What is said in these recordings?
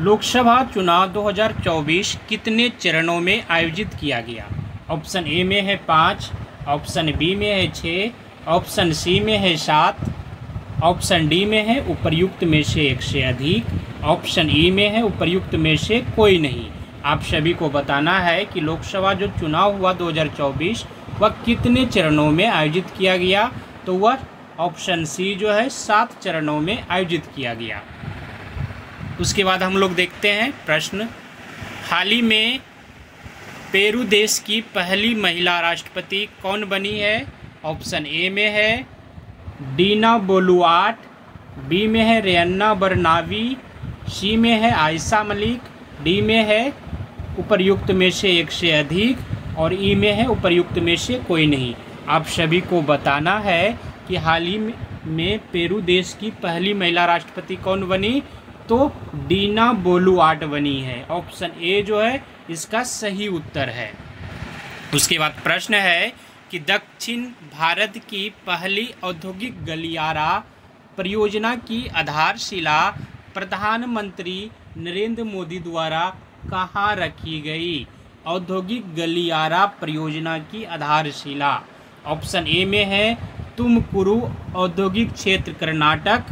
लोकसभा चुनाव 2024 कितने चरणों में आयोजित किया गया? ऑप्शन ए में है 5, ऑप्शन बी में है 6, ऑप्शन सी में है 7, ऑप्शन डी में है उपर्युक्त में से एक से अधिक, ऑप्शन ई में है उपर्युक्त में से कोई नहीं। आप सभी को बताना है कि लोकसभा जो चुनाव हुआ 2024 वह कितने चरणों में आयोजित किया गया। तो वह ऑप्शन सी जो है 7 चरणों में आयोजित किया गया। उसके बाद हम लोग देखते हैं प्रश्न। हाल ही में पेरू देश की पहली महिला राष्ट्रपति कौन बनी है? ऑप्शन ए में है डीना बोलुआर्ट, बी में है रेन्ना बरनावी, सी में है आयशा मलिक, डी में है उपर्युक्त में से एक से अधिक और ई में है उपर्युक्त में से कोई नहीं। आप सभी को बताना है कि हाल ही में पेरू देश की पहली महिला राष्ट्रपति कौन बनी? तो डीना बोलुआर्ट बनी है। ऑप्शन ए जो है इसका सही उत्तर है। उसके बाद प्रश्न है कि दक्षिण भारत की पहली औद्योगिक गलियारा परियोजना की आधारशिला प्रधानमंत्री नरेंद्र मोदी द्वारा कहाँ रखी गई? औद्योगिक गलियारा परियोजना की आधारशिला ऑप्शन ए में है तुमकुरू औद्योगिक क्षेत्र कर्नाटक,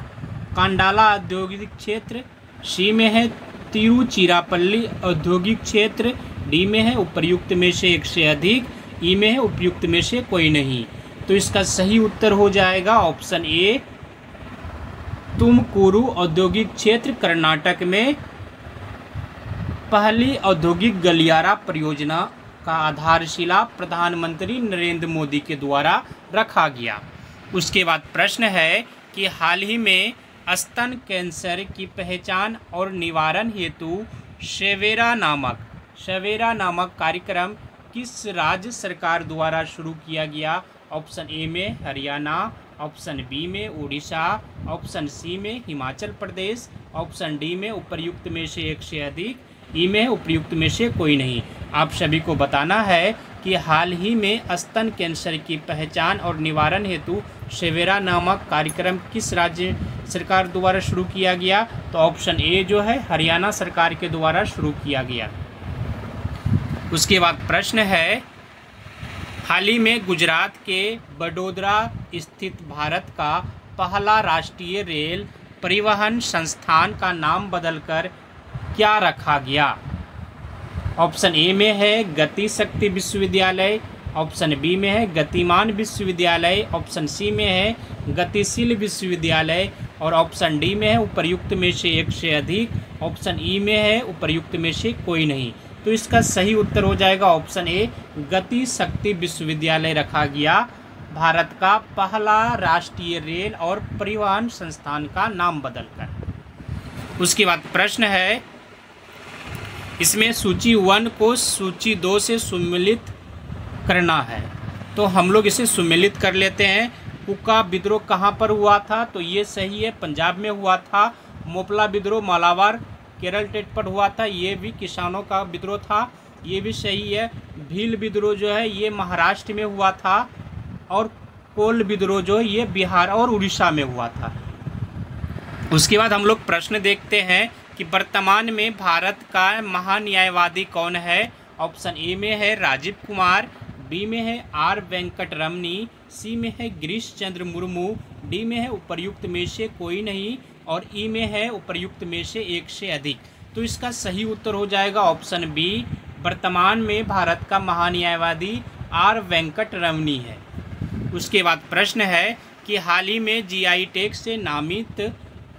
कांडाला औद्योगिक क्षेत्र, सी में है तिरुचिरापल्ली औद्योगिक क्षेत्र, डी में है उपर्युक्त में से एक से अधिक, ई में है उपयुक्त में से कोई नहीं। तो इसका सही उत्तर हो जाएगा ऑप्शन ए तुमकुरू औद्योगिक क्षेत्र कर्नाटक में पहली औद्योगिक गलियारा परियोजना का आधारशिला प्रधानमंत्री नरेंद्र मोदी के द्वारा रखा गया। उसके बाद प्रश्न है कि हाल ही में स्तन कैंसर की पहचान और निवारण हेतु सवेरा नामक कार्यक्रम किस राज्य सरकार द्वारा शुरू किया गया? ऑप्शन ए में हरियाणा, ऑप्शन बी में उड़ीसा, ऑप्शन सी में हिमाचल प्रदेश, ऑप्शन डी में उपर्युक्त में से एक से अधिक, ई में उपर्युक्त में से कोई नहीं। आप सभी को बताना है कि हाल ही में स्तन कैंसर की पहचान और निवारण हेतु सवेरा नामक कार्यक्रम किस राज्य सरकार द्वारा शुरू किया गया? तो ऑप्शन ए जो है हरियाणा सरकार के द्वारा शुरू किया गया। उसके बाद प्रश्न है हाल ही में गुजरात के बड़ोदरा स्थित भारत का पहला राष्ट्रीय रेल परिवहन संस्थान का नाम बदलकर क्या रखा गया? ऑप्शन ए में है गति शक्ति विश्वविद्यालय, ऑप्शन बी में है गतिमान विश्वविद्यालय, ऑप्शन सी में है गतिशील विश्वविद्यालय और ऑप्शन डी में है उपर्युक्त में से एक से अधिक, ऑप्शन ई में है उपर्युक्त में से कोई नहीं। तो इसका सही उत्तर हो जाएगा ऑप्शन ए गति शक्ति विश्वविद्यालय रखा गया भारत का पहला राष्ट्रीय रेल और परिवहन संस्थान का नाम बदलकर। उसके बाद प्रश्न है इसमें सूची 1 को सूची 2 से सुमेलित करना है। तो हम लोग इसे सुमेलित कर लेते हैं। कुका विद्रोह कहाँ पर हुआ था? तो ये सही है, पंजाब में हुआ था। मोपला विद्रोह मालाबार केरल तट पर हुआ था, ये भी किसानों का विद्रोह था, ये भी सही है। भील विद्रोह जो है ये महाराष्ट्र में हुआ था और कोल विद्रोह जो है ये बिहार और उड़ीसा में हुआ था। उसके बाद हम लोग प्रश्न देखते हैं कि वर्तमान में भारत का महान्यायवादी कौन है? ऑप्शन ए में है राजीव कुमार, बी में है आर वेंकट रमनी, सी में है गिरीश चंद्र मुर्मू, डी में है उपर्युक्त में से कोई नहीं और ई में है उपर्युक्त में से एक से अधिक। तो इसका सही उत्तर हो जाएगा ऑप्शन बी वर्तमान में भारत का महान्यायवादी आर वेंकट रमनी है। उसके बाद प्रश्न है कि हाल ही में जीआई टैग से नामित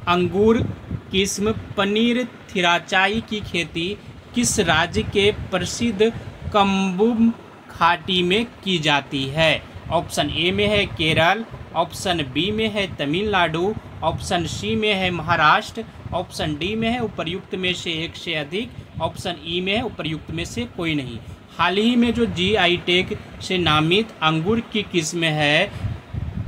अंगूर किस्म पनीर थिराचाई की खेती किस राज्य के प्रसिद्ध कम्बुम घाटी में की जाती है? ऑप्शन ए में है केरल, ऑप्शन बी में है तमिलनाडु, ऑप्शन सी में है महाराष्ट्र, ऑप्शन डी में है उपर्युक्त में से एक से अधिक, ऑप्शन ई में है उपर्युक्त में से कोई नहीं। हाल ही में जो जीआई टैग से नामित अंगूर की किस्म है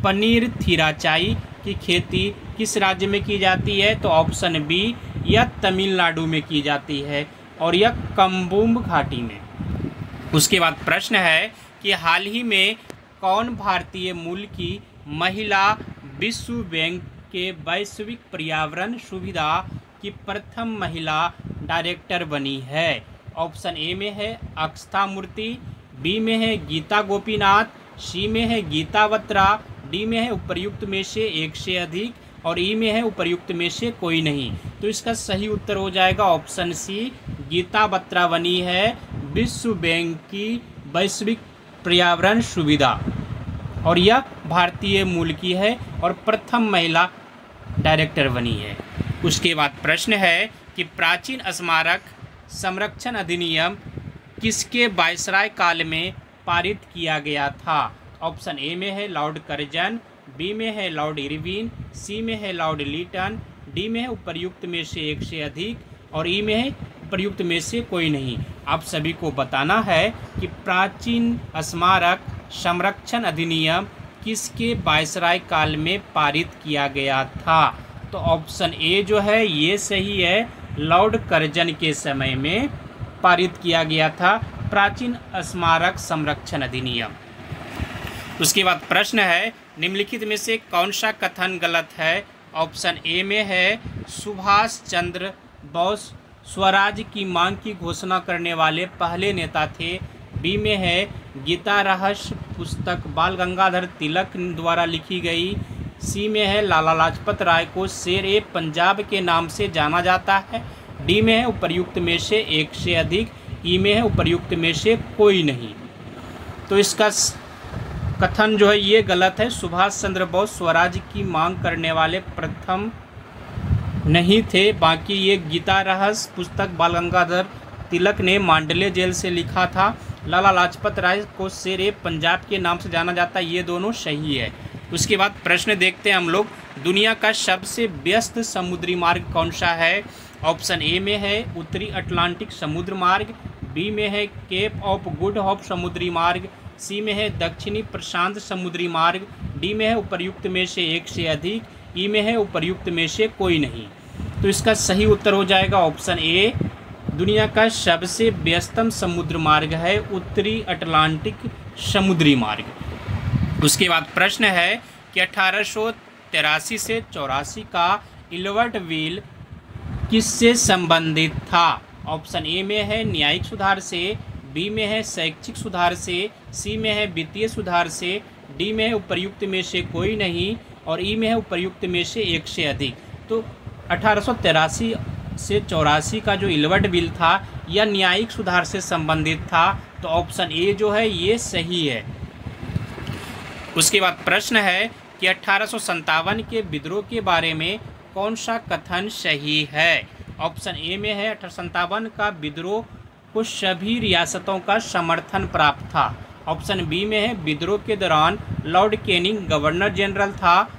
पनीर थिराचाई की खेती किस राज्य में की जाती है? तो ऑप्शन बी यह तमिलनाडु में की जाती है और यह कम्बुम घाटी में। उसके बाद प्रश्न है कि हाल ही में कौन भारतीय मूल की महिला विश्व बैंक के वैश्विक पर्यावरण सुविधा की प्रथम महिला डायरेक्टर बनी है? ऑप्शन ए में है अक्षता मूर्ति, बी में है गीता गोपीनाथ, सी में है गीता बत्रा, डी में है उपर्युक्त में से एक से अधिक, और ई में है उपर्युक्त में से कोई नहीं। तो इसका सही उत्तर हो जाएगा ऑप्शन सी, गीता बत्रा बनी है विश्व बैंक की वैश्विक पर्यावरण सुविधा, और यह भारतीय मूल की है और प्रथम महिला डायरेक्टर बनी है। उसके बाद प्रश्न है कि प्राचीन स्मारक संरक्षण अधिनियम किसके वायसराय काल में पारित किया गया था? ऑप्शन ए में है लॉर्ड कर्जन, बी में है लॉर्ड इरविन, सी में है लॉर्ड लीटन, डी में है उपर्युक्त में से एक से अधिक, और ई में है उपर्युक्त में से कोई नहीं। आप सभी को बताना है कि प्राचीन स्मारक संरक्षण अधिनियम किसके वायसराय काल में पारित किया गया था? तो ऑप्शन ए जो है ये सही है, लॉर्ड कर्जन के समय में पारित किया गया था प्राचीन स्मारक संरक्षण अधिनियम। उसके बाद प्रश्न है निम्नलिखित में से कौन सा कथन गलत है? ऑप्शन ए में है सुभाष चंद्र बोस स्वराज की मांग की घोषणा करने वाले पहले नेता थे, बी में है गीता रहस्य पुस्तक बाल गंगाधर तिलक द्वारा लिखी गई, सी में है लाला लाजपत राय को शेर ए पंजाब के नाम से जाना जाता है, डी में है उपर्युक्त में से एक से अधिक, ई में है उपर्युक्त में से कोई नहीं। तो इसका कथन जो है ये गलत है। सुभाष चंद्र बोस स्वराज की मांग करने वाले प्रथम नहीं थे, बाकी ये गीता रहस्य पुस्तक बाल गंगाधर तिलक ने मांडले जेल से लिखा था, लाला लाजपत राय को शेर ए पंजाब के नाम से जाना जाता है, ये दोनों सही है। उसके बाद प्रश्न देखते हैं हम लोग, दुनिया का सबसे व्यस्त समुद्री मार्ग कौन सा है? ऑप्शन ए में है उत्तरी अटलांटिक समुद्र मार्ग, बी में है केप ऑफ गुड होप समुद्री मार्ग, सी में है दक्षिणी प्रशांत समुद्री मार्ग, डी में है उपर्युक्त में से एक से अधिक, ई में है उपर्युक्त में से कोई नहीं। तो इसका सही उत्तर हो जाएगा ऑप्शन ए, दुनिया का सबसे व्यस्तम समुद्र मार्ग है उत्तरी अटलांटिक समुद्री मार्ग। उसके बाद प्रश्न है कि 1883 से 84 का इल्बर्ट बिल किससे संबंधित था? ऑप्शन ए में है न्यायिक सुधार से, बी में है शैक्षिक सुधार से, सी में है वित्तीय सुधार से, डी में है उपर्युक्त में से कोई नहीं, और ई में है उपर्युक्त में से एक से अधिक। तो 1883 से 84 का जो इल्बर्ट बिल था यह न्यायिक सुधार से संबंधित था, तो ऑप्शन ए जो है ये सही है। उसके बाद प्रश्न है कि 1857 के विद्रोह के बारे में कौन सा कथन सही है? ऑप्शन ए में है 1857 का विद्रोह को सभी रियासतों का समर्थन प्राप्त था, ऑप्शन बी में है विद्रोह के दौरान लॉर्ड कैनिंग गवर्नर जनरल था,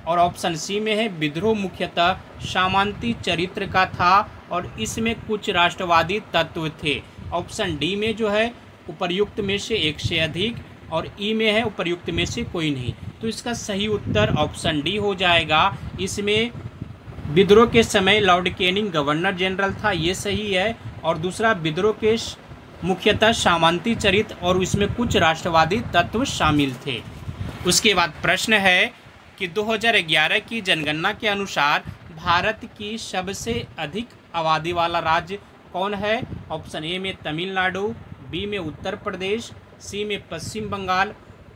और ऑप्शन सी में है विद्रोह मुख्यतः सामंती चरित्र का था और इसमें कुछ राष्ट्रवादी तत्व थे, ऑप्शन डी में जो है उपर्युक्त में से एक से अधिक, और ई में है उपर्युक्त में से कोई नहीं। तो इसका सही उत्तर ऑप्शन डी हो जाएगा। इसमें विद्रोह के समय लॉर्ड कैनिंग गवर्नर जनरल था, ये सही है, और दूसरा विद्रोह के मुख्यतः सामंती चरित्र और इसमें कुछ राष्ट्रवादी तत्व शामिल थे। उसके बाद प्रश्न है कि 2011 की जनगणना के अनुसार भारत की सबसे अधिक आबादी वाला राज्य कौन है? ऑप्शन ए में तमिलनाडु, बी में उत्तर प्रदेश, सी में पश्चिम बंगाल,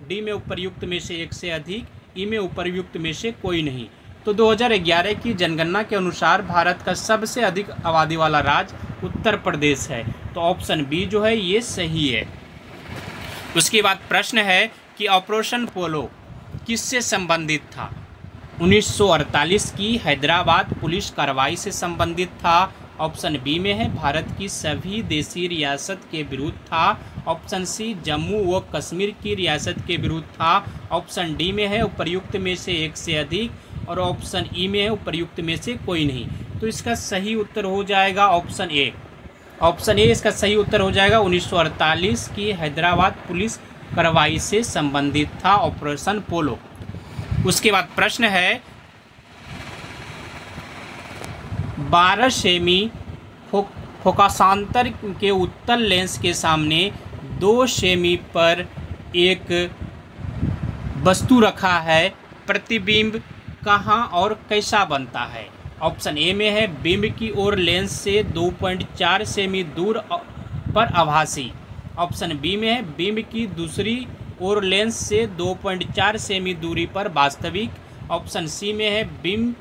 डी में उपर्युक्त में से एक से अधिक, ई में उपर्युक्त में से कोई नहीं। तो 2011 की जनगणना के अनुसार भारत का सबसे अधिक आबादी वाला राज्य उत्तर प्रदेश है, तो ऑप्शन बी जो है ये सही है। उसके बाद प्रश्न है कि ऑपरेशन पोलो किससे संबंधित था? 1948 की हैदराबाद पुलिस कार्रवाई से संबंधित था, ऑप्शन बी में है भारत की सभी देशी रियासत के विरुद्ध था, ऑप्शन सी जम्मू व कश्मीर की रियासत के विरुद्ध था, ऑप्शन डी में है उपर्युक्त में से एक से अधिक, और ऑप्शन ई में है उपर्युक्त में से कोई नहीं। तो इसका सही उत्तर हो जाएगा ऑप्शन ए। ऑप्शन ए इसका सही उत्तर हो जाएगा। 1948 की हैदराबाद पुलिस कार्रवाई से संबंधित था ऑपरेशन पोलो। उसके बाद प्रश्न है 12 सेमी फोकसांतर के उत्तल लेंस के सामने 2 सेमी पर एक वस्तु रखा है, प्रतिबिंब कहाँ और कैसा बनता है? ऑप्शन ए में है बिंब की ओर लेंस से 2.4 सेमी दूर पर आभासी। ऑप्शन बी में है बिंब की दूसरी ओर लेंस से 2.4 सेमी दूरी पर वास्तविक। ऑप्शन सी में है बिंब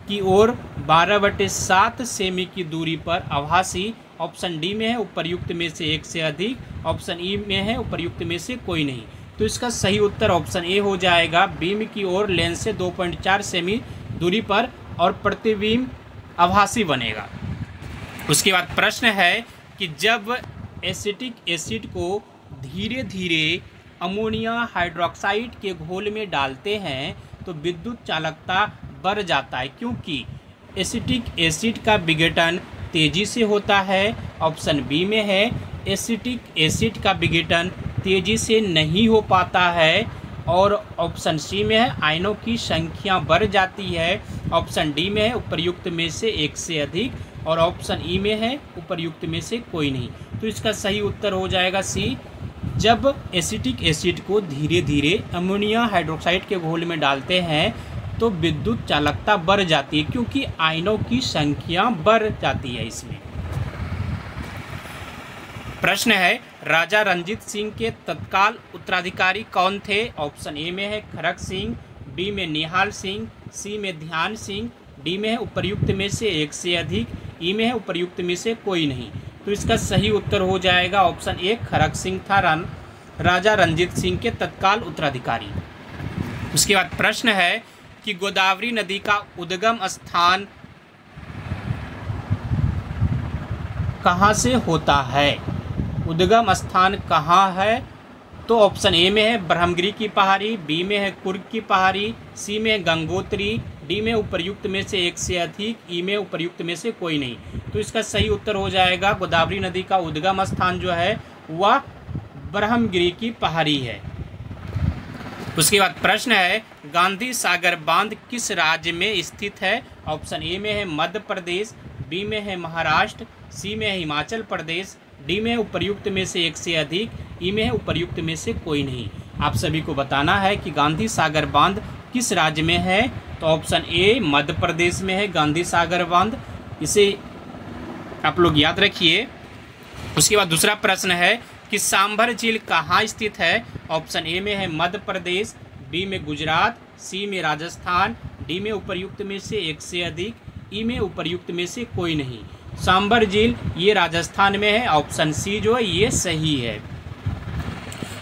की ओर 12/7 सेमी की दूरी पर आभासी। ऑप्शन डी में है उपर्युक्त में से एक से अधिक। ऑप्शन ई में है उपर्युक्त में से कोई नहीं। तो इसका सही उत्तर ऑप्शन ए हो जाएगा, बिंब की ओर लेंस से 2.4 सेमी दूरी पर और प्रतिबिंब आभासी बनेगा। उसके बाद प्रश्न है कि जब एसिटिक एसिड को धीरे धीरे अमोनिया हाइड्रोक्साइड के घोल में डालते हैं तो विद्युत चालकता बढ़ जाता है, क्योंकि एसिटिक एसिड का विघटन तेजी से होता है। ऑप्शन बी में है एसिटिक एसिड का विघटन तेजी से नहीं हो पाता है। और ऑप्शन सी में है आयनों की संख्या बढ़ जाती है। ऑप्शन डी में है उपर्युक्त में से एक से अधिक। और ऑप्शन ई में है उपर्युक्त में से कोई नहीं। तो इसका सही उत्तर हो जाएगा सी, जब एसिटिक एसिड को धीरे धीरे अमोनिया हाइड्रोक्साइड के घोल में डालते हैं तो विद्युत चालकता बढ़ जाती है, क्योंकि आयनों की संख्या बढ़ जाती है इसमें। प्रश्न है राजा रंजीत सिंह के तत्काल उत्तराधिकारी कौन थे? ऑप्शन ए में है खड़क सिंह, बी में निहाल सिंह, सी में ध्यान सिंह, डी में है उपर्युक्त में से एक से अधिक, ई में है उपर्युक्त में से कोई नहीं। तो इसका सही उत्तर हो जाएगा ऑप्शन ए, खड़क सिंह था राजा रंजीत सिंह के तत्काल उत्तराधिकारी। उसके बाद प्रश्न है कि गोदावरी नदी का उद्गम स्थान कहाँ से होता है? उद्गम स्थान कहाँ है? तो ऑप्शन ए में है ब्रह्मगिरी की पहाड़ी, बी में है कुर्ग की पहाड़ी, सी में है गंगोत्री, डी में उपर्युक्त में से एक से अधिक, ई में उपर्युक्त में से कोई नहीं। तो इसका सही उत्तर हो जाएगा गोदावरी नदी का उद्गम स्थान जो है वह ब्रह्मगिरी की पहाड़ी है। उसके बाद प्रश्न है गांधी सागर बांध किस राज्य में स्थित है? ऑप्शन ए में है मध्य प्रदेश, बी में है महाराष्ट्र, सी में है हिमाचल प्रदेश, डी में है उपर्युक्त में से एक से अधिक, ई में है उपर्युक्त में से कोई नहीं। आप सभी को बताना है कि गांधी सागर बांध किस राज्य में है। तो ऑप्शन ए मध्य प्रदेश में है गांधी सागर बांध, इसे आप लोग याद रखिए। उसके बाद दूसरा प्रश्न है कि सांभर झील कहाँ स्थित है? ऑप्शन ए में है मध्य प्रदेश, बी में गुजरात, सी में राजस्थान, डी में उपर्युक्त में से एक से अधिक, ई में उपर्युक्त में से कोई नहीं। सांभर झील ये राजस्थान में है, ऑप्शन सी जो है ये सही है।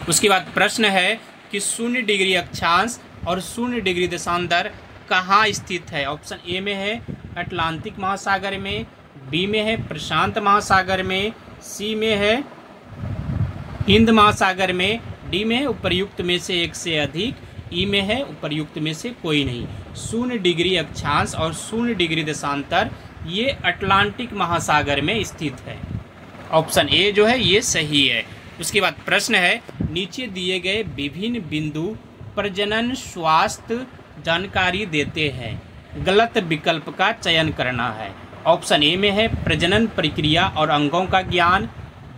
उसके बाद प्रश्न है कि 0 डिग्री अक्षांश और 0 डिग्री देशांतर कहाँ स्थित है? ऑप्शन ए में है अटलांटिक महासागर में, बी में है प्रशांत महासागर में, सी में है हिंद महासागर में, डी में है उपर्युक्त में से एक से अधिक, ई में है उपर्युक्त में से कोई नहीं। 0 डिग्री अक्षांश और 0 डिग्री देशांतर ये अटलांटिक महासागर में स्थित है। ऑप्शन ए जो है ये सही है। उसके बाद प्रश्न है नीचे दिए गए विभिन्न बिंदु प्रजनन स्वास्थ्य जानकारी देते हैं, गलत विकल्प का चयन करना है। ऑप्शन ए में है प्रजनन प्रक्रिया और अंगों का ज्ञान,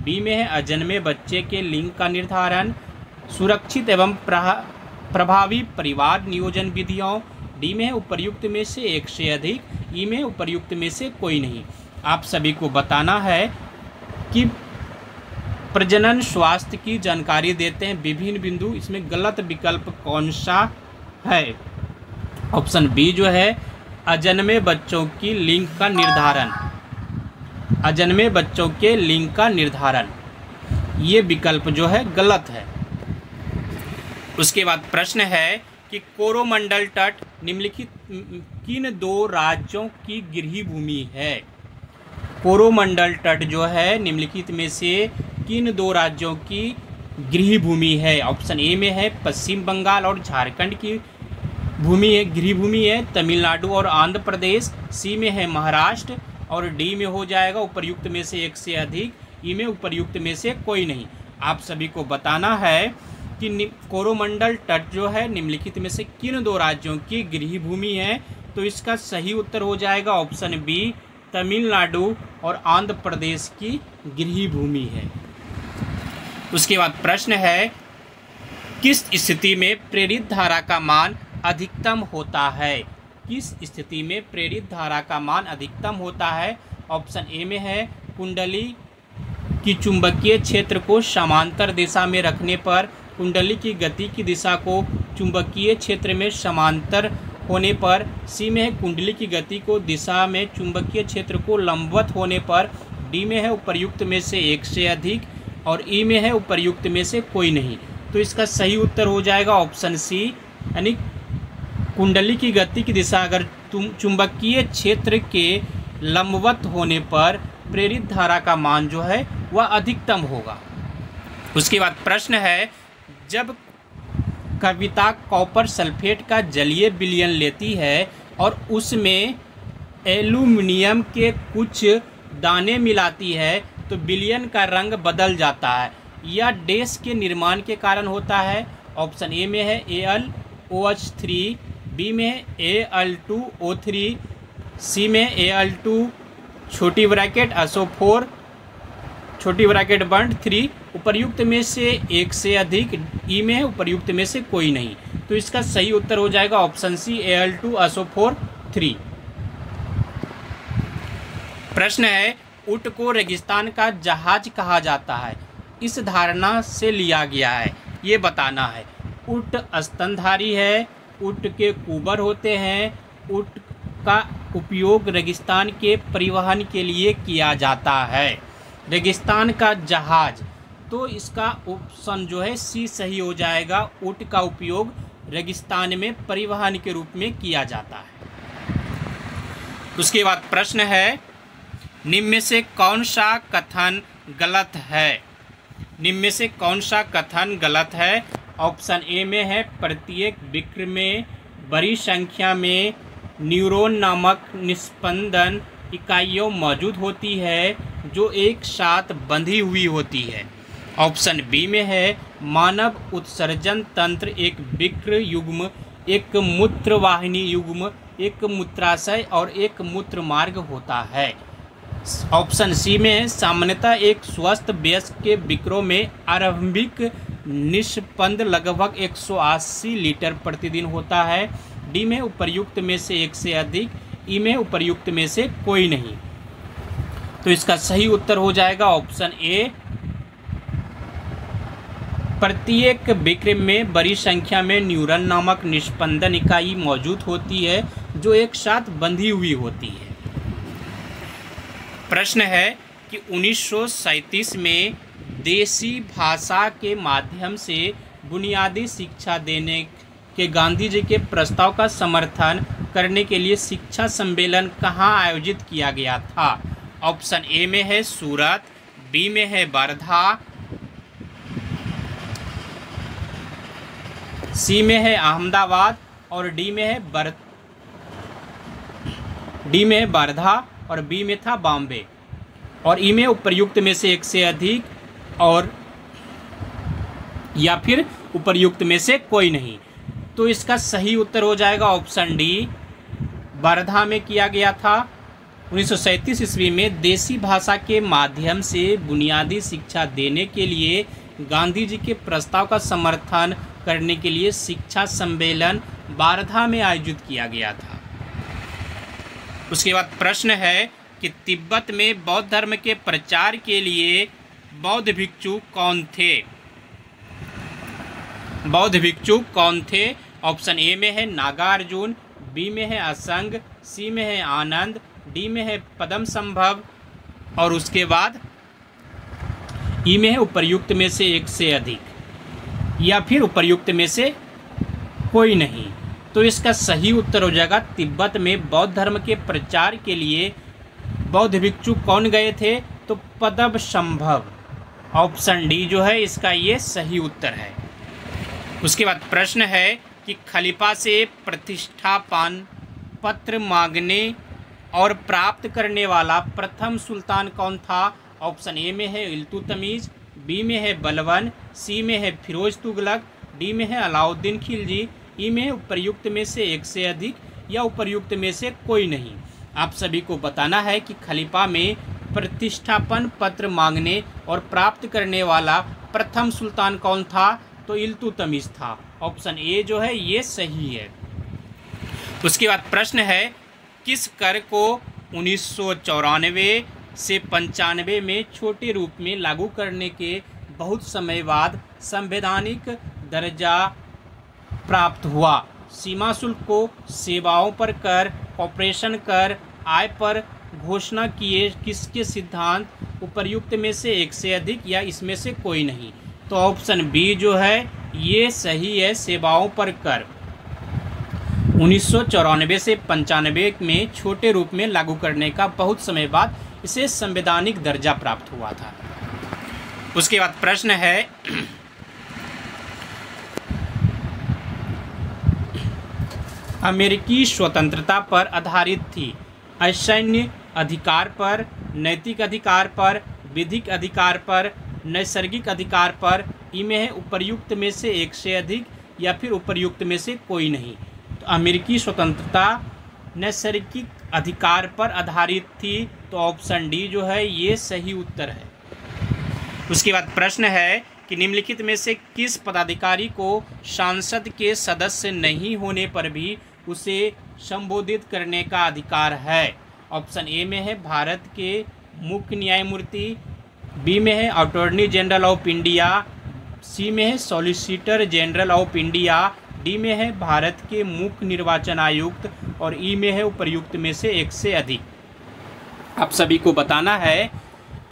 बी में है अजन्मे बच्चे के लिंग का निर्धारण, सुरक्षित एवं प्रभावी परिवार नियोजन विधियों, डी में है उपर्युक्त में से एक से अधिक, ई में उपर्युक्त में से कोई नहीं। आप सभी को बताना है कि प्रजनन स्वास्थ्य की जानकारी देते हैं विभिन्न बिंदु, इसमें गलत विकल्प कौन सा है? ऑप्शन बी जो है अजन्मे बच्चों की लिंग का निर्धारण, अजन्मे बच्चों के लिंग का निर्धारण, ये विकल्प जो है गलत है। उसके बाद प्रश्न है कि कोरोमंडल तट निम्नलिखित किन 2 राज्यों की गृह भूमि है? कोरोमंडल तट जो है निम्नलिखित में से किन 2 राज्यों की गृह भूमि है? ऑप्शन ए में है पश्चिम बंगाल और झारखंड की भूमि है, गृह भूमि है तमिलनाडु और आंध्र प्रदेश, सी में है महाराष्ट्र और डी में हो जाएगा उपर्युक्त में से एक से अधिक, ई में उपर्युक्त में से कोई नहीं। आप सभी को बताना है कि कोरोमंडल तट जो है निम्नलिखित में से किन 2 राज्यों की गृह भूमि है? तो इसका सही उत्तर हो जाएगा ऑप्शन बी, तमिलनाडु और आंध्र प्रदेश की गृह भूमि है। उसके बाद प्रश्न है किस स्थिति में प्रेरित धारा का मान अधिकतम होता है? किस स्थिति में प्रेरित धारा का मान अधिकतम होता है? ऑप्शन ए में है कुंडली की चुंबकीय क्षेत्र को समांतर दिशा में रखने पर, कुंडली की गति की दिशा को चुंबकीय क्षेत्र में समांतर होने पर, सी में है कुंडली की गति को दिशा में चुंबकीय क्षेत्र को लंबवत होने पर, डी में है उपर्युक्त में से एक से अधिक, और ई में है उपर्युक्त में से कोई नहीं। तो इसका सही उत्तर हो जाएगा ऑप्शन सी, यानी कुंडली की गति की दिशा अगर चुंबकीय क्षेत्र के लंबवत होने पर प्रेरित धारा का मान जो है वह अधिकतम होगा। उसके बाद प्रश्न है, जब कविता कॉपर सल्फेट का जलीय विलयन लेती है और उसमें एल्यूमिनियम के कुछ दाने मिलाती है तो विलयन का रंग बदल जाता है, यह डैश के निर्माण के कारण होता है? ऑप्शन ए में है AlOH3, बी में है Al2O3, सी में Al2 छोटी ब्रैकेट SO4 छोटी ब्रैकेट बंद 3, उपर्युक्त में से एक से अधिक, ई में है उपर्युक्त में से कोई नहीं। तो इसका सही उत्तर हो जाएगा ऑप्शन सी Al2SO4 3। प्रश्न है, ऊँट को रेगिस्तान का जहाज कहा जाता है, इस धारणा से लिया गया है, ये बताना है। ऊँट स्तनधारी है, ऊँट के कुबर होते हैं, ऊँट का उपयोग रेगिस्तान के परिवहन के लिए किया जाता है। रेगिस्तान का जहाज, तो इसका ऑप्शन जो है सी सही हो जाएगा, ऊँट का उपयोग रेगिस्तान में परिवहन के रूप में किया जाता है। उसके बाद प्रश्न है, निम्न में से कौन सा कथन गलत है? निम्न में से कौन सा कथन गलत है? ऑप्शन ए में है प्रत्येक विक्र में बड़ी संख्या में न्यूरॉन नामक निस्पंदन इकाइयों मौजूद होती है जो एक साथ बंधी हुई होती है। ऑप्शन बी में है मानव उत्सर्जन तंत्र एक विक्र युग्म, एक मूत्रवाहिनी युग्म, एक मूत्राशय और एक मूत्र मार्ग होता है। ऑप्शन सी में है सामान्यतः एक स्वस्थ वयस्क के विक्रों में आरंभिक निस्पंद लगभग 180 लीटर प्रतिदिन होता है। डी में उपर्युक्त में से एक से अधिक, ई में उपर्युक्त में से कोई नहीं। तो इसका सही उत्तर हो जाएगा ऑप्शन ए, प्रत्येक विक्र में बड़ी संख्या में न्यूरॉन नामक निस्पंदन इकाई मौजूद होती है जो एक साथ बंधी हुई होती है। प्रश्न है कि 1937 में देसी भाषा के माध्यम से बुनियादी शिक्षा देने के गांधी जी के प्रस्ताव का समर्थन करने के लिए शिक्षा सम्मेलन कहाँ आयोजित किया गया था? ऑप्शन ए में है सूरत, बी में है वर्धा, सी में है अहमदाबाद और डी में है वर्धा और बी में था बॉम्बे और ई में उपर्युक्त में से एक से अधिक और या फिर उपर्युक्त में से कोई नहीं। तो इसका सही उत्तर हो जाएगा ऑप्शन डी, वर्धा में किया गया था। 1937 ईस्वी में देसी भाषा के माध्यम से बुनियादी शिक्षा देने के लिए गांधी जी के प्रस्ताव का समर्थन करने के लिए शिक्षा सम्मेलन वर्धा में आयोजित किया गया था। उसके बाद प्रश्न है कि तिब्बत में बौद्ध धर्म के प्रचार के लिए बौद्ध भिक्षु कौन थे? बौद्ध भिक्षु कौन थे? ऑप्शन ए में है नागार्जुन, बी में है असंग, सी में है आनंद, डी में है पदम संभव और उसके बाद ई में है उपर्युक्त में से एक से अधिक या फिर उपर्युक्त में से कोई नहीं। तो इसका सही उत्तर हो जाएगा तिब्बत में बौद्ध धर्म के प्रचार के लिए बौद्ध भिक्षु कौन गए थे? तो पदम संभव, ऑप्शन डी जो है इसका ये सही उत्तर है। उसके बाद प्रश्न है कि खलीफा से प्रतिष्ठापन पत्र मांगने और प्राप्त करने वाला प्रथम सुल्तान कौन था? ऑप्शन ए में है इल्तुतमिश, बी में है बलबन, सी में है फिरोज तुगलक, डी में है अलाउद्दीन खिलजी, ई में है उपर्युक्त में से एक से अधिक या उपर्युक्त में से कोई नहीं। आप सभी को बताना है कि खलीफा में प्रतिष्ठापन पत्र मांगने और प्राप्त करने वाला प्रथम सुल्तान कौन था? तो इल्तुतमिश था। ऑप्शन ए जो है ये सही है। उसके बाद प्रश्न है, किस कर को 1994 से 95 में छोटे रूप में लागू करने के बहुत समय बाद संवैधानिक दर्जा प्राप्त हुआ? सीमा शुल्क को, सेवाओं पर कर, कॉर्पोरेशन कर, आय पर घोषणा किए किसके सिद्धांत उपर्युक्त में से एक से अधिक या इसमें से कोई नहीं? तो ऑप्शन बी जो है ये सही है, सेवाओं पर कर 1994 से 95 में छोटे रूप में लागू करने का बहुत समय बाद इसे संवैधानिक दर्जा प्राप्त हुआ था। उसके बाद प्रश्न है, अमेरिकी स्वतंत्रता पर आधारित थी, असैन्य अधिकार पर, नैतिक अधिकार पर, विधिक अधिकार पर, नैसर्गिक अधिकार पर, इनमें है उपर्युक्त में से एक से अधिक या फिर उपर्युक्त में से कोई नहीं? तो अमेरिकी स्वतंत्रता नैसर्गिक अधिकार पर आधारित थी, तो ऑप्शन डी जो है ये सही उत्तर है। उसके बाद प्रश्न है कि निम्नलिखित में से किस पदाधिकारी को संसद के सदस्य नहीं होने पर भी उसे संबोधित करने का अधिकार है? ऑप्शन ए में है भारत के मुख्य न्यायमूर्ति, बी में है अटॉर्नी जनरल ऑफ इंडिया, सी में है solicitor general of India, D में है भारत के मुख्य निर्वाचन आयुक्त और ई में है उपर्युक्त में से एक से अधिक। आप सभी को बताना है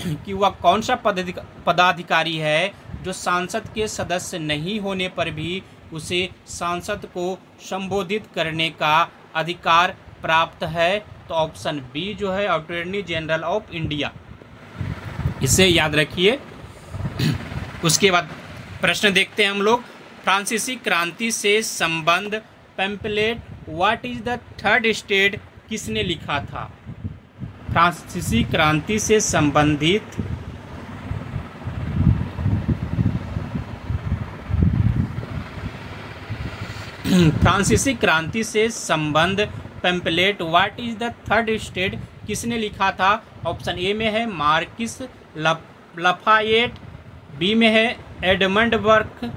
कि वह कौन सा पदाधिकारी है जो सांसद के सदस्य नहीं होने पर भी उसे सांसद को संबोधित करने का अधिकार प्राप्त है। तो ऑप्शन बी जो है अटॉर्नी जनरल ऑफ इंडिया, इसे याद रखिए। उसके बाद प्रश्न देखते हैं हम लोग, फ्रांसीसी क्रांति से संबंध pamphlet what is the third state किसने लिखा था? फ्रांसीसी क्रांति से संबंधित फ्रांसीसी क्रांति से संबंध pamphlet what is the third state किसने लिखा था? ऑप्शन ए में है मार्किस लफायेट, बी में है एडमंड बर्क,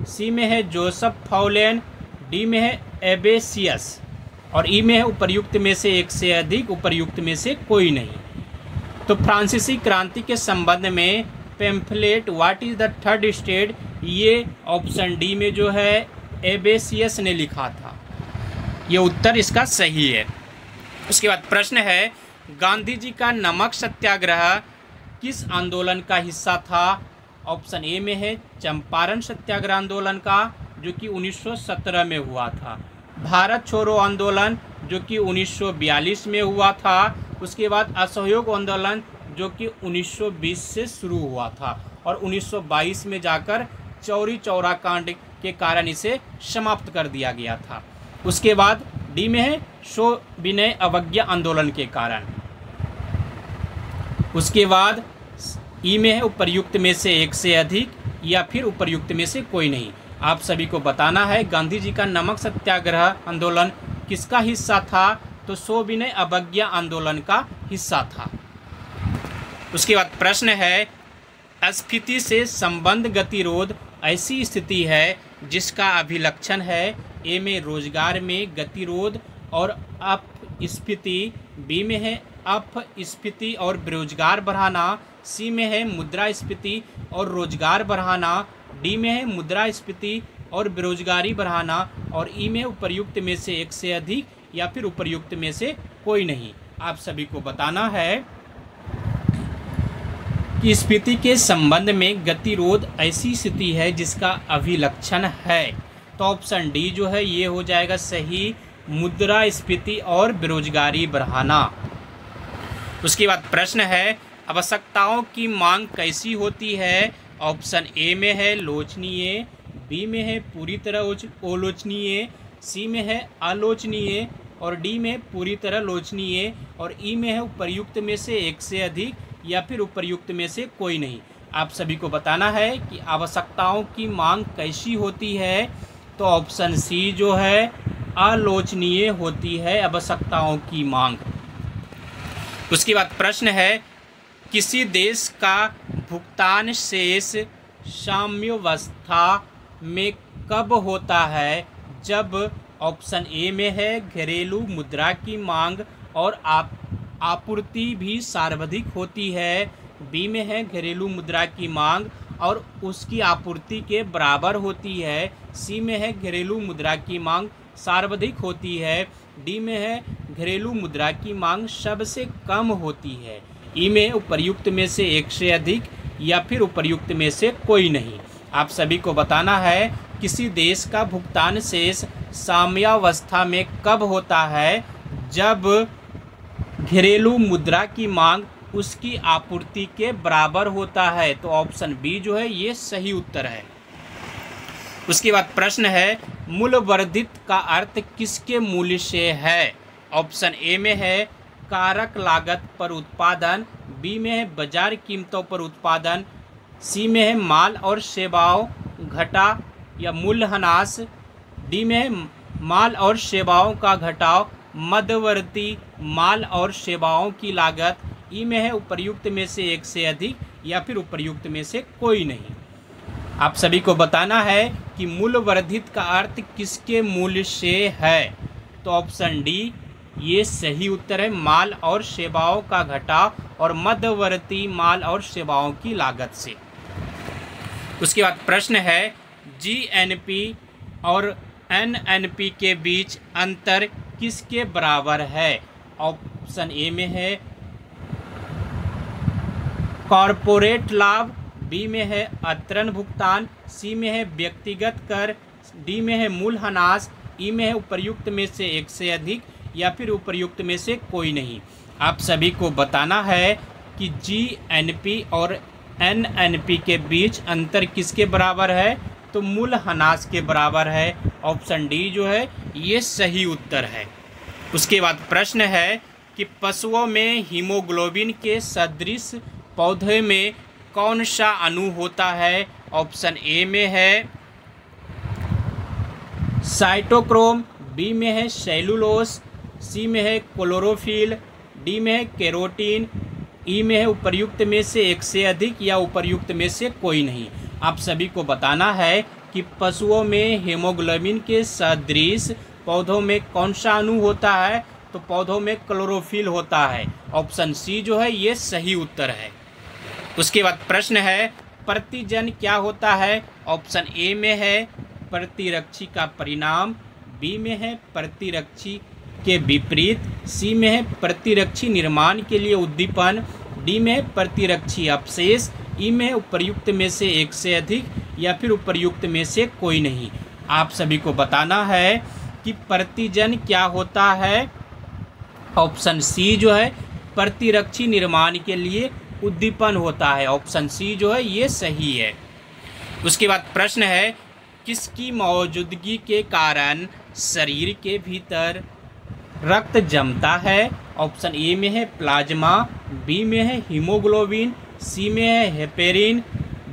सी में है जोसेफ फॉलेन, डी में है एबेसियस और ई में है उपर्युक्त में से एक से अधिक, उपर्युक्त में से कोई नहीं। तो फ्रांसीसी क्रांति के संबंध में pamphlet what is the third state, ये ऑप्शन डी में जो है एबेसियस ने लिखा था, ये उत्तर इसका सही है। उसके बाद प्रश्न है, गांधी जी का नमक सत्याग्रह किस आंदोलन का हिस्सा था? ऑप्शन ए में है चंपारण सत्याग्रह आंदोलन का जो कि 1917 में हुआ था, भारत छोड़ो आंदोलन जो कि 1942 में हुआ था, उसके बाद असहयोग आंदोलन जो कि 1920 से शुरू हुआ था और 1922 में जाकर चौरी चौरा कांड के कारण इसे समाप्त कर दिया गया था। उसके बाद डी में है सविनय अवज्ञा आंदोलन के कारण। उसके बाद ई में है उपर्युक्त में से एक से अधिक या फिर उपर्युक्त में से कोई नहीं। आप सभी को बताना है गांधी जी का नमक सत्याग्रह आंदोलन किसका हिस्सा था? तो सविनय अवज्ञा आंदोलन का हिस्सा था। उसके बाद प्रश्न है, स्फीति से संबंध गतिरोध ऐसी स्थिति है जिसका अभिलक्षण है? ए में रोजगार में गतिरोध और अपस्फीति, बी में है अपस्फीति और बेरोजगार बढ़ाना, सी में है मुद्रास्फीति और रोजगार बढ़ाना, डी में है मुद्रास्फीति और बेरोजगारी बढ़ाना और ई में उपर्युक्त में से एक से अधिक या फिर उपर्युक्त में से कोई नहीं। आप सभी को बताना है कि स्फीति के संबंध में गतिरोध ऐसी स्थिति है जिसका अभिलक्षण है। तो ऑप्शन डी जो है ये हो जाएगा सही, मुद्रास्फीति और बेरोजगारी बढ़ाना। उसके बाद प्रश्न है, आवश्यकताओं की मांग कैसी होती है? ऑप्शन ए में है लोचनीय, बी में है पूरी तरह अलोचनीय, सी में है आलोचनीय और डी में पूरी तरह लोचनीय और ई में है उपर्युक्त में से एक से अधिक या फिर उपर्युक्त में से कोई नहीं। आप सभी को बताना है कि आवश्यकताओं की मांग कैसी होती है? तो ऑप्शन सी जो है आलोचनीय होती है आवश्यकताओं की मांग। उसके बाद प्रश्न है, किसी देश का भुगतान शेष साम्यावस्था में कब होता है? जब ऑप्शन ए में है घरेलू मुद्रा की मांग और आपूर्ति भी सर्वाधिक होती है। बी में है घरेलू मुद्रा की मांग और उसकी आपूर्ति के बराबर होती है। सी में है घरेलू मुद्रा की मांग सर्वाधिक होती है। डी में है घरेलू मुद्रा की मांग सबसे कम होती है। ई में उपर्युक्त में से एक से अधिक या फिर उपर्युक्त में से कोई नहीं। आप सभी को बताना है किसी देश का भुगतान शेष साम्यावस्था में कब होता है, जब घरेलू मुद्रा की मांग उसकी आपूर्ति के बराबर होता है। तो ऑप्शन बी जो है ये सही उत्तर है। उसके बाद प्रश्न है मूल्य वर्धित का अर्थ किसके मूल्य से है। ऑप्शन ए में है कारक लागत पर उत्पादन, बी में है बाजार कीमतों पर उत्पादन, सी में है माल और सेवाओं घटा या मूल्यह्रास, डी में है माल और सेवाओं का घटाव, मध्यवर्ती माल और सेवाओं की लागत, ई में है उपर्युक्त में से एक से अधिक या फिर उपर्युक्त में से कोई नहीं। आप सभी को बताना है कि मूल्य वर्धित का अर्थ किसके मूल्य से है। तो ऑप्शन डी ये सही उत्तर है, माल और सेवाओं का घटाव और मध्यवर्ती माल और सेवाओं की लागत से। उसके बाद प्रश्न है जीएनपी और एनएनपी के बीच अंतर किसके बराबर है। ऑप्शन ए में है कॉरपोरेट लाभ, बी में है अतरण भुगतान, सी में है व्यक्तिगत कर, डी में है मूल्यह्रास, ई में है उपर्युक्त में से एक से अधिक या फिर उपर्युक्त में से कोई नहीं। आप सभी को बताना है कि जीएनपी और एनएनपी के बीच अंतर किसके बराबर है। तो मूल्यह्रास के बराबर है। ऑप्शन डी जो है ये सही उत्तर है। उसके बाद प्रश्न है कि पशुओं में हीमोग्लोबिन के सदृश पौधे में कौन सा अणु होता है। ऑप्शन ए में है साइटोक्रोम, बी में है सेलुलोस, सी में है क्लोरोफिल, डी में है केरोटीन, ई में है उपर्युक्त में से एक से अधिक या उपर्युक्त में से कोई नहीं। आप सभी को बताना है कि पशुओं में हीमोग्लोबिन के सदृश पौधों में कौन सा अणु होता है। तो पौधों में क्लोरोफिल होता है। ऑप्शन सी जो है ये सही उत्तर है। उसके बाद प्रश्न है प्रतिजन क्या होता है। ऑप्शन ए में है प्रतिरक्षी का परिणाम, बी में है प्रतिरक्षी के विपरीत, सी में है प्रतिरक्षी निर्माण के लिए उद्दीपन, डी में है प्रतिरक्षी अपशेष, ई में है उपर्युक्त में से एक से अधिक या फिर उपर्युक्त में से कोई नहीं। आप सभी को बताना है कि प्रतिजन क्या होता है। ऑप्शन सी जो है प्रतिरक्षी निर्माण के लिए उद्दीपन होता है। ऑप्शन सी जो है ये सही है। उसके बाद प्रश्न है किसकी मौजूदगी के कारण शरीर के भीतर रक्त जमता है। ऑप्शन ए में है प्लाज्मा, बी में है हीमोग्लोबिन, सी में है हेपेरिन,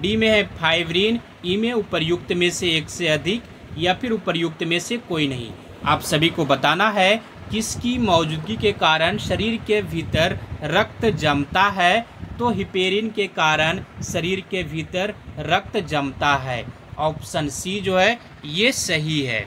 डी में है फाइब्रिन, ई में उपर्युक्त में से एक से अधिक या फिर उपर्युक्त में से कोई नहीं। आप सभी को बताना है किसकी मौजूदगी के कारण शरीर के भीतर रक्त जमता है। तो हिपेरिन के कारण शरीर के भीतर रक्त जमता है। ऑप्शन सी जो है ये सही है।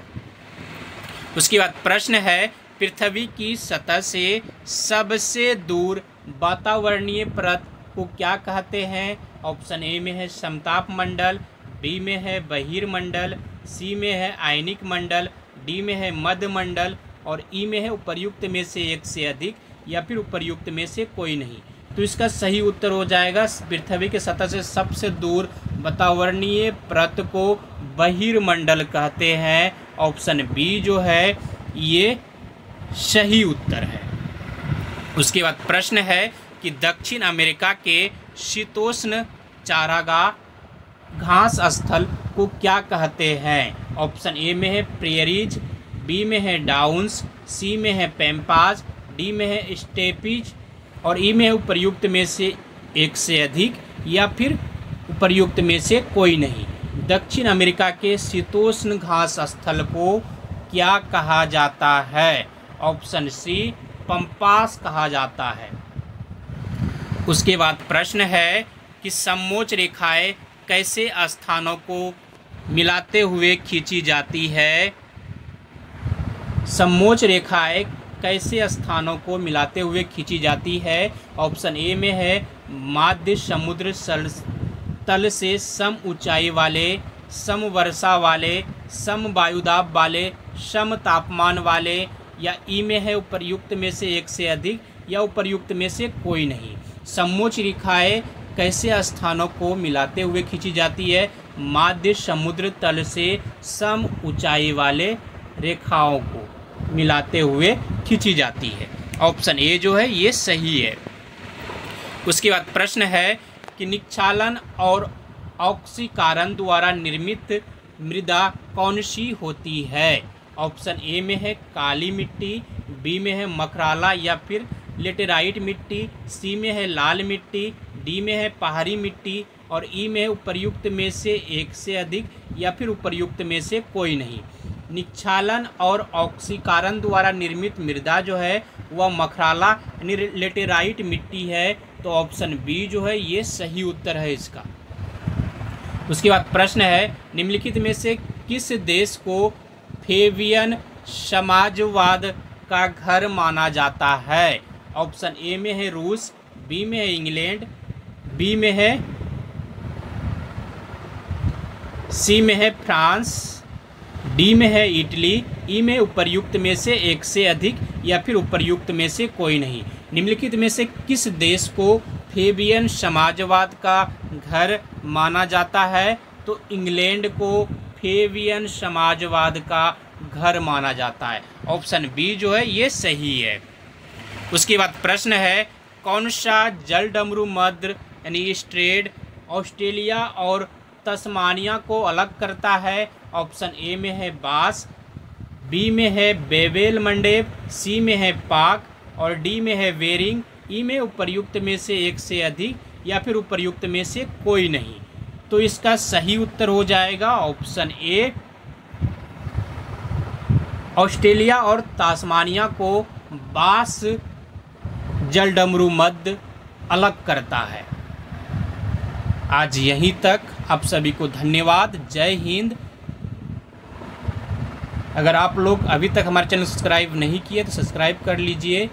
उसके बाद प्रश्न है पृथ्वी की सतह से सबसे दूर वातावरणीय परत को क्या कहते हैं। ऑप्शन ए में है समताप मंडल, बी में है बहिर्मंडल, सी में है आयनिक मंडल, डी में है मध्य मंडल और ई में है उपर्युक्त में से एक से अधिक या फिर उपर्युक्त में से कोई नहीं। तो इसका सही उत्तर हो जाएगा पृथ्वी के सतह से सबसे दूर वातावरणीय परत को बहिर्मंडल कहते हैं। ऑप्शन बी जो है ये सही उत्तर है। उसके बाद प्रश्न है कि दक्षिण अमेरिका के शीतोष्ण चारागाह घास स्थल को क्या कहते हैं। ऑप्शन ए में है प्रेयरीज, बी में है डाउन्स, सी में है पैम्पाज, डी में है स्टेपीज और ई में है उपर्युक्त में से एक से अधिक या फिर उपर्युक्त में से कोई नहीं। दक्षिण अमेरिका के शीतोष्ण घास स्थल को क्या कहा जाता है। ऑप्शन सी पंपास कहा जाता है। उसके बाद प्रश्न है कि समोच्च रेखाएं कैसे स्थानों को मिलाते हुए खींची जाती है। समोच्च रेखाएं कैसे स्थानों को मिलाते हुए खींची जाती है? ऑप्शन ए में है माध्य समुद्र तल से सम ऊंचाई वाले, सम वर्षा वाले, सम वायुदाब वाले, सम तापमान वाले, या ई में है उपर्युक्त में से एक से अधिक या उपर्युक्त में से कोई नहीं। समोच्च रेखाएं कैसे स्थानों को मिलाते हुए खींची जाती है? माध्य समुद्र तल से सम ऊंचाई वाले रेखाओं को मिलाते हुए खींची जाती है। ऑप्शन ए जो है ये सही है। उसके बाद प्रश्न है कि निक्षालन और ऑक्सीकरण द्वारा निर्मित मृदा कौन सी होती है? ऑप्शन ए में है काली मिट्टी, बी में है मकराला या फिर लेटेराइट मिट्टी, सी में है लाल मिट्टी, डी में है पहाड़ी मिट्टी, और ई में है उपर्युक्त में से एक से अधिक या फिर उपर्युक्त में से कोई नहीं। निक्षालन और ऑक्सीकरण द्वारा निर्मित मृदा जो है वह मकराला लेटेराइट मिट्टी है, तो ऑप्शन बी जो है ये सही उत्तर है इसका। उसके बाद प्रश्न है निम्नलिखित में से किस देश को फेबियन समाजवाद का घर माना जाता है? ऑप्शन ए में है रूस, बी में है इंग्लैंड, बी में है सी में है फ्रांस, डी में है इटली, ई में उपर्युक्त में से एक से अधिक या फिर उपर्युक्त में से कोई नहीं। निम्नलिखित में से किस देश को फेबियन समाजवाद का घर माना जाता है? तो इंग्लैंड को फेबियन समाजवाद का घर माना जाता है। ऑप्शन बी जो है ये सही है। उसके बाद प्रश्न है कौन सा जल डमरू मध्य यानी स्ट्रेट ऑस्ट्रेलिया और तस्मानिया को अलग करता है? ऑप्शन ए में है बास, बी में है बेबेल मंडेब, सी में है पाक, और डी में है वेरिंग, ई में उपर्युक्त में से एक से अधिक या फिर उपर्युक्त में से कोई नहीं। तो इसका सही उत्तर हो जाएगा ऑप्शन ए, ऑस्ट्रेलिया और तास्मानिया को बास जल डमरू मध्य अलग करता है। आज यहीं तक, आप सभी को धन्यवाद। जय हिंद। अगर आप लोग अभी तक हमारे चैनल सब्सक्राइब नहीं किए तो सब्सक्राइब कर लीजिए।